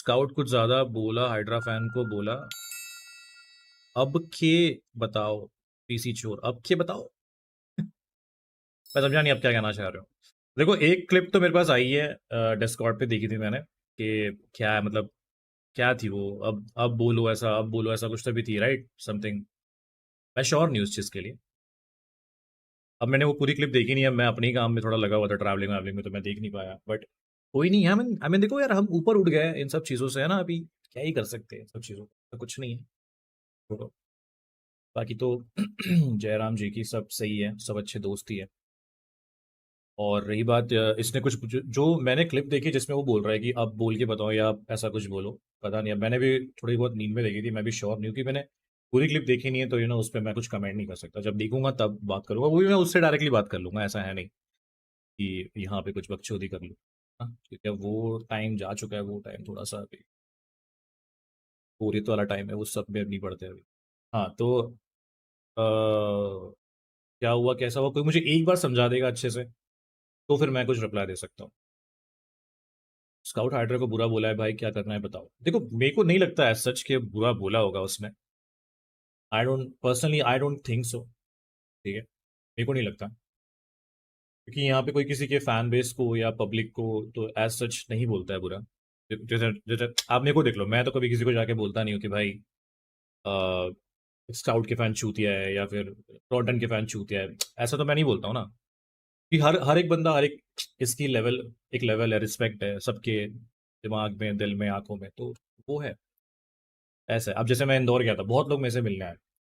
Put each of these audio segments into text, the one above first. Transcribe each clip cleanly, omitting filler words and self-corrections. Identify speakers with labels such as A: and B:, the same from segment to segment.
A: Scout कुछ ज्यादा बोला, हाइड्रा फैन को बोला, अब के बताओ पीसी चोर, अब के बताओ। मैं समझा नहीं आप क्या कहना चाह रहे हो। देखो एक क्लिप तो मेरे पास आई है, डिस्कॉर्ड पे देखी थी मैंने कि क्या है, मतलब क्या थी वो, अब बोलो ऐसा, अब बोलो ऐसा, कुछ तो भी थी, राइट, समथिंग। मैं श्योर नहीं उस चीज़ के लिए। अब मैंने वो पूरी क्लिप देखी नहीं है, मैं अपने ही काम में थोड़ा लगा हुआ था, ट्रैवलिंग वैवलिंग में, तो मैं देख नहीं पाया, बट कोई नहीं है। आई मीन देखो यार, हम ऊपर उठ गए इन सब चीज़ों से, है ना, अभी क्या ही कर सकते हैं इन सब चीज़ों का, तो कुछ नहीं है। छोड़ो। बाकी तो जयराम जी की सब सही है, सब अच्छे दोस्त ही है। और रही बात इसने कुछ जो मैंने क्लिप देखी जिसमें वो बोल रहा है कि अब बोल के बताओ या आप ऐसा कुछ बोलो, पता नहीं, अब मैंने भी थोड़ी बहुत नींद में देखी थी, मैं भी श्योर नहीं हूँ कि मैंने पूरी क्लिप देखी नहीं है, तो उस पर मैं कुछ कमेंट नहीं कर सकता। जब देखूंगा तब बात करूंगा, वो भी मैं उससे डायरेक्टली बात कर लूंगा, ऐसा है नहीं कि यहाँ पे कुछ बकचोदी कर लूँ। हाँ, क्योंकि अब वो टाइम जा चुका है, वो टाइम थोड़ा सा अभी पूरी तो वाला टाइम है, वो सब में नहीं पड़ते अभी। हाँ तो क्या हुआ कैसा हुआ, कोई मुझे एक बार समझा देगा अच्छे से, तो फिर मैं कुछ रिप्लाई दे सकता हूँ। स्काउट हाइड्रा को बुरा बोला है भाई, क्या करना है बताओ। देखो मेरे को नहीं लगता है सच के बुरा बोला होगा उसने। I don't think so. ठीक है, मेरे को नहीं लगता, क्योंकि यहाँ पे कोई किसी के फैन बेस को या पब्लिक को तो एज सच नहीं बोलता है बुरा। जैसे जैसे आप मेरे को देख लो, मैं तो कभी किसी को जाके बोलता नहीं हूँ कि भाई स्काउट के फैन चूतिया है या फिर टॉटन के फैन चूतिया है, ऐसा तो मैं नहीं बोलता हूँ ना। कि हर हर एक बंदा, हर एक इसकी लेवल, एक लेवल है, रिस्पेक्ट है सबके दिमाग में, दिल में, आंखों में, तो वो है। ऐसा है, अब जैसे मैं इंदौर गया था, बहुत लोग मेरे से मिलने आए,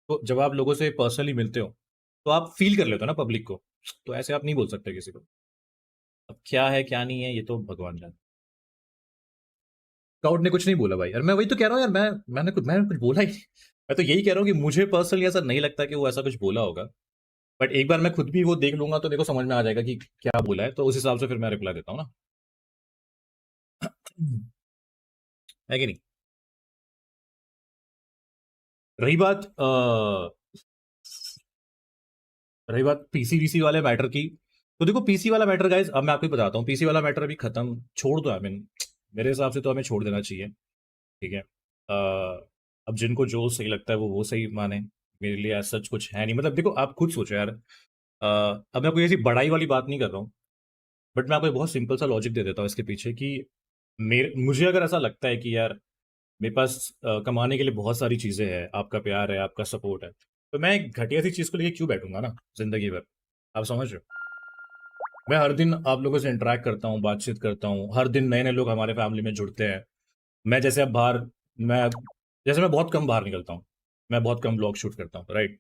A: तो जब आप लोगों से पर्सनली मिलते हो तो आप फील कर लेते हो ना पब्लिक को, तो ऐसे आप नहीं बोल सकते किसी को। अब क्या है क्या नहीं है ये तो भगवान जाने। स्काउट ने कुछ नहीं बोला भाई यार, मैं वही तो कह रहा हूँ यार, मैंने कुछ बोला ही नहीं। मैं तो यही कह रहा हूँ कि मुझे पर्सनली ऐसा नहीं लगता कि वो ऐसा कुछ बोला होगा, बट एक बार मैं खुद भी वो देख लूंगा तो मेरे को समझ में आ जाएगा कि क्या बोला है, तो उस हिसाब से फिर मैं रिप्लाई देता हूँ ना। है कि नहीं। रही बात रही बात पीसी वाले मैटर की, तो देखो पीसी वाला मैटर गाइज, अब मैं आपको ही बताता हूँ, पीसी वाला मैटर अभी खत्म, छोड़ दो। आई मीन मेरे हिसाब से तो हमें छोड़ देना चाहिए। ठीक है। अब जिनको जो सही लगता है वो सही माने। मेरे लिए ऐसा सच कुछ है नहीं, मतलब देखो आप खुद सोचो यार। अब मैं कोई ऐसी बड़ाई वाली बात नहीं कर रहा हूँ, बट मैं आपको एक बहुत सिंपल सा लॉजिक दे देता हूँ इसके पीछे कि मेरे मुझे अगर ऐसा लगता है कि यार मेरे पास कमाने के लिए बहुत सारी चीजें हैं, आपका प्यार है, आपका सपोर्ट है, तो मैं एक घटिया सी चीज को लेके क्यों बैठूंगा ना जिंदगी भर। आप समझ रहे हो। मैं हर दिन आप लोगों से इंटरेक्ट करता हूँ, बातचीत करता हूँ, हर दिन नए नए लोग हमारे फैमिली में जुड़ते हैं। मैं जैसे अब बाहर मैं जैसे मैं बहुत कम बाहर निकलता हूँ, मैं बहुत कम ब्लॉग शूट करता हूँ, राइट।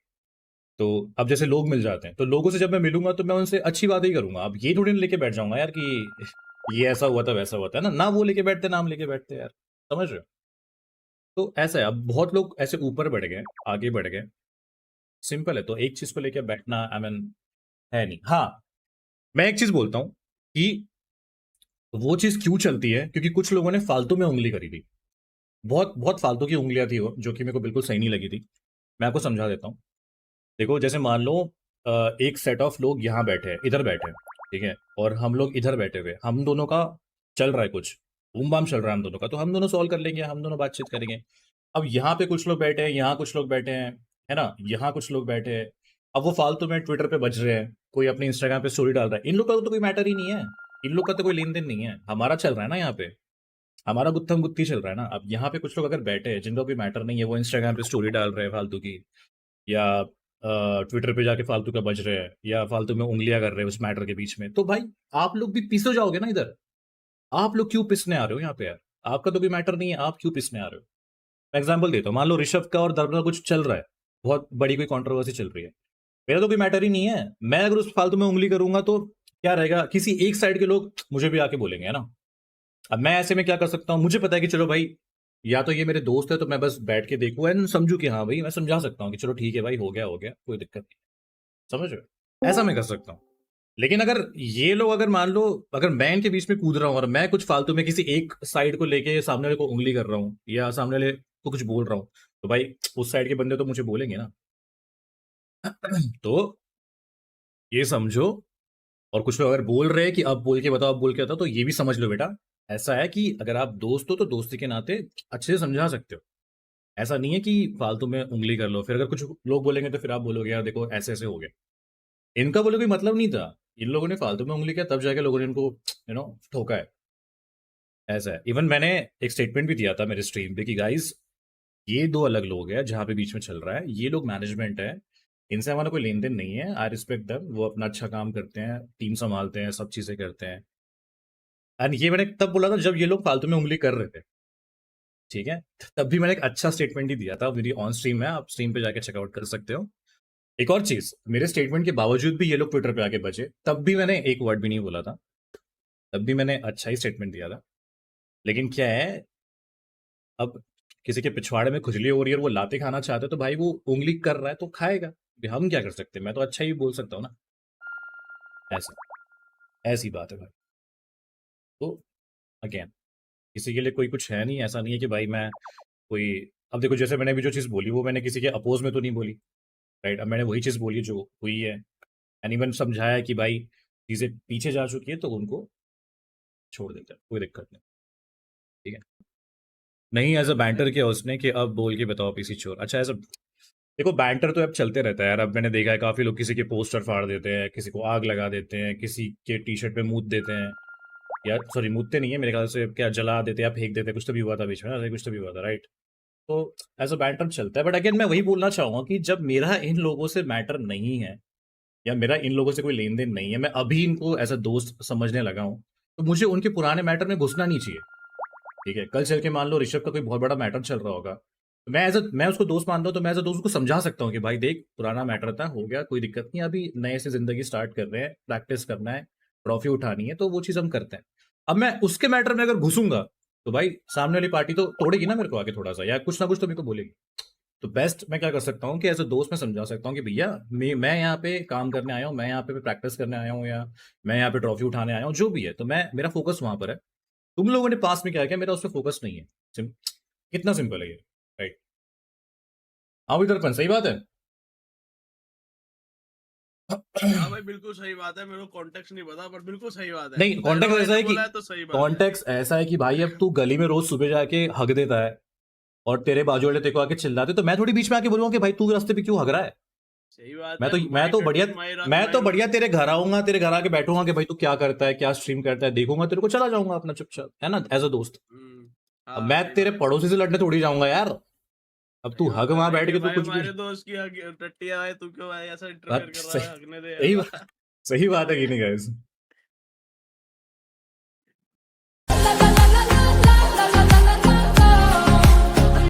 A: तो अब जैसे लोग मिल जाते हैं, तो लोगों से जब मैं मिलूंगा तो मैं उनसे अच्छी बात ही करूंगा। अब ये थोड़ी ना लेके बैठ जाऊंगा यार कि ये ऐसा हुआ था वैसा हुआ था, ना ना वो लेके बैठते नाम लेके बैठते यार। समझ रहे हो। तो ऐसा है, अब बहुत लोग ऐसे ऊपर बढ़ गए, आगे बढ़ गए, सिंपल है, तो एक चीज को लेके बैठना आई मीन है नहीं। हाँ, मैं एक चीज बोलता हूँ कि वो चीज क्यों चलती है, क्योंकि कुछ लोगों ने फालतू में उंगली करी थी। बहुत बहुत फालतू की उंगलियां थी वो, जो कि मेरे को बिल्कुल सही नहीं लगी थी। मैं आपको समझा देता हूँ। देखो जैसे मान लो एक सेट ऑफ लोग यहाँ बैठे हैं, इधर बैठे हैं, ठीक है, और हम लोग इधर बैठे हुए, हम दोनों का चल रहा है कुछ, बूम बाम चल रहा है हम दोनों का, तो हम दोनों सॉल्व कर लेंगे, हम दोनों बातचीत करेंगे। अब यहाँ पे कुछ लोग बैठे हैं, यहाँ कुछ लोग बैठे हैं, है ना, यहाँ कुछ लोग बैठे हैं। अब वो फालतू में ट्विटर पे बज रहे हैं, कोई अपने इंस्टाग्राम पे स्टोरी डाल रहा है, इन लोग का तो कोई मैटर ही नहीं है। इन लोग का तो कोई लेन देन नहीं है, हमारा चल रहा है ना यहाँ पे, हमारा गुत्थम गुत्ती चल रहा है ना। अब यहाँ पे कुछ लोग अगर बैठे हैं जिनका कोई मैटर नहीं है, वो इंस्टाग्राम पे स्टोरी डाल रहे हैं फालतू की, या ट्विटर पे जाके फालतू का बज रहे हैं, या फालतू में उंगलियां कर रहे हैं उस मैटर के बीच में, तो भाई आप लोग भी पिस हो जाओगे ना इधर। आप लोग क्यों पिसने आ रहे हो यहाँ पे यार। आपका तो कोई मैटर नहीं है, आप क्यों पिसने आ रहे हो। मैं एग्जाम्पल देता हूँ, मान लो ऋषभ का और धर्म का कुछ चल रहा है, बहुत बड़ी कोई कंट्रोवर्सी चल रही है, मेरा तो कोई मैटर ही नहीं है। मैं अगर उस फालतू में उंगली करूंगा तो क्या रहेगा, किसी एक साइड के लोग मुझे भी आके बोलेंगे, है ना। अब मैं ऐसे में क्या कर सकता हूँ, मुझे पता है कि चलो भाई, या तो ये मेरे दोस्त है तो मैं बस बैठ के देखूँ एंड समझू कि हाँ भाई, मैं समझा सकता हूँ कि चलो ठीक है भाई, हो गया कोई दिक्कत नहीं। समझ रहे हो, ऐसा मैं कर सकता हूँ। लेकिन अगर ये लोग, अगर मान लो, अगर मैं इनके बीच में कूद रहा हूँ और मैं कुछ फालतू में किसी एक साइड को लेके सामने वाले को उंगली कर रहा हूँ या सामने वाले को कुछ बोल रहा हूँ, तो भाई उस साइड के बंदे तो मुझे बोलेंगे ना। तो ये समझो। और कुछ लोग अगर बोल रहे हैं कि अब बोल के बताओ, अब बोल के बताओ, तो ये भी समझ लो बेटा ऐसा है कि अगर आप दोस्त हो तो दोस्ती के नाते अच्छे से समझा सकते हो। ऐसा नहीं है कि फालतू में उँगली कर लो, फिर अगर कुछ लोग बोलेंगे तो फिर आप बोलोगे यार देखो ऐसे-ऐसे हो गया। इनका बोले कोई मतलब नहीं था। इन लोगों ने फालतू में उँगली किया तब जाके लोगों ने इनको ठोका है। ऐसा है। इवन मैंने एक स्टेटमेंट भी दिया था मेरे स्ट्रीम पे कि गाइस ये 2 अलग लोग हैं जहाँ पे बीच में चल रहा है। ये लोग मैनेजमेंट है। इनसे हमारा कोई लेन-देन नहीं है। I respect them. वो अपना अच्छा काम करते हैं, टीम सँभालते हैं, सब चीज़ें करते हैं। एंड ये मैंने तब बोला था जब ये लोग फालतू में उँगली कर रहे थे। ठीक है? तब भी मैंने एक अच्छा स्टेटमेंट ही दिया था। मेरी ऑन स्ट्रीम है, आप स्ट्रीम पे जाके चेकआउट कर सकते हो। एक और चीज़, मेरे स्टेटमेंट के बावजूद भी ये लोग ट्विटर पे आके बचे, तब भी मैंने एक वर्ड भी नहीं बोला था। तब भी मैंने अच्छा ही स्टेटमेंट दिया था। लेकिन क्या है, अब किसी के पिछवाड़े में खुजली हो रही है और वो लाते खाना चाहता है, तो भाई वो उँगली कर रहा है तो खाएगा। अभी हम क्या कर सकते हैं? मैं तो अच्छा ही बोल सकता हूँ ना। ऐसा, ऐसी बात है भाई। तो अगेन किसी के लिए कोई कुछ है नहीं, ऐसा नहीं है कि भाई मैं कोई अब देखो जैसे मैंने अभी जो चीज़ बोली वो मैंने किसी के अपोज़ में तो नहीं बोली, राइट? अब मैंने वही चीज़ बोली जो हुई है। एंड इवन समझाया कि भाई चीज़ें पीछे जा चुकी है तो उनको छोड़ देते हैं, कोई दिक्कत नहीं, ठीक है? नहीं एज़ अ बैंटर किया उसने कि अब बोल के बताओ पीसी चोर। अच्छा एज़ अ देखो बैंटर तो अब चलते रहता है यार। अब मैंने देखा है काफ़ी लोग किसी के पोस्टर फाड़ देते हैं, किसी को आग लगा देते हैं, किसी के टी-शर्ट पे मूत देते हैं, या सॉरी मूतते नहीं है मेरे ख्याल से, क्या जला देते हैं या फेंक देते हैं, कुछ तो भी हुआ था बीच में ना, ऐसा कुछ तो भी हुआ था, राइट? तो एज़ अ बैंटर चलता है, बट अगेन मैं वही बोलना चाहूँगा कि जब मेरा इन लोगों से मैटर नहीं है या मेरा इन लोगों से कोई लेन-देन नहीं है, मैं अभी इनको एज़ अ दोस्त समझने लगा हूँ, तो मुझे उनके पुराने मैटर में घुसना नहीं चाहिए, ठीक है? कल चल के मान लो ऋषभ का कोई बहुत बड़ा मैटर चल रहा होगा, तो मैं उसको दोस्त मानता हूँ, तो मैं एज़ अ दोस्त उसको समझा सकता हूँ कि भाई देख पुराना मैटर था, हो गया, कोई दिक्कत नहीं, अभी नए से ज़िंदगी स्टार्ट कर रहे हैं, प्रैक्टिस करना है, ट्रॉफी उठानी है, तो वो चीज़ हम करते हैं। अब मैं उसके मैटर में अगर घुसूँगा, तो भाई सामने वाली पार्टी तो तोड़ेगी ना मेरे को आके थोड़ा-सा, या कुछ ना कुछ तो मेरे को बोलेगी। तो बेस्ट मैं क्या कर सकता हूँ कि एज़ अ दोस्त मैं समझा सकता हूँ कि भैया मैं यहाँ पे काम करने आया हूँ, मैं यहाँ पे प्रैक्टिस करने आया हूँ, या मैं यहाँ पे ट्रॉफी उठाने आया हूँ, जो भी है। तो मैं मेरा फ़ोकस वहाँ पर है। तुम लोगों ने पास्ट में क्या किया, मेरा उस पे फ़ोकस नहीं है। सिम कितना सिंपल है ये, राइट? हाँ, भाई दर्पण सही बात है।
B: हाँ भाई बिल्कुल सही बात है। मेरे को कॉन्टेक्स्ट नहीं पता पर बिल्कुल सही बात है।
A: नहीं,
B: अगर
A: कॉन्टेक्स्ट
B: भाई
A: ऐसा
B: ने
A: है कि
B: बोला है तो सही बात है।
A: भाई अब तू गली में रोज़ सुबह जाके हग देता है और तेरे बाजू वाले तेरे को आके चिल्लाते, तो मैं थोड़ी बीच में आके बोलूँगा कि भाई तू रास्ते पे क्यों हग रहा है?
B: सही बात
A: मैं
B: है।
A: तो मैं
B: माई
A: तो बढ़िया
B: कंट्री माई
A: मैं तो
B: रूल।
A: बढ़िया तेरे घर आऊँगा, तेरे घर आके बैठूँगा कि भाई तू क्या करता है, क्या स्ट्रीम करता है, देखूँगा तेरे को, चला जाऊँगा अपना चुपचाप, है ना? एज़ अ दोस्त। अब
B: हाँ
A: मैं
B: सही
A: तेरे
B: बात है।
A: पड़ोसी से लड़ने थोड़ी जाऊँगा यार। अब तू
B: सही
A: हग
B: बात है
A: वहाँ
B: भाई
A: बैठ
B: के
A: के तू
B: भाई
A: कुछ भी
B: हमारे दोस्त की टट्टियां है। तू क्यों भाई ऐसा
A: बात
B: इंटरफेयर कर रहा
A: सही
B: है हगने दे
A: सही
B: यार।
A: बात सही बात है कि नहीं गाइस?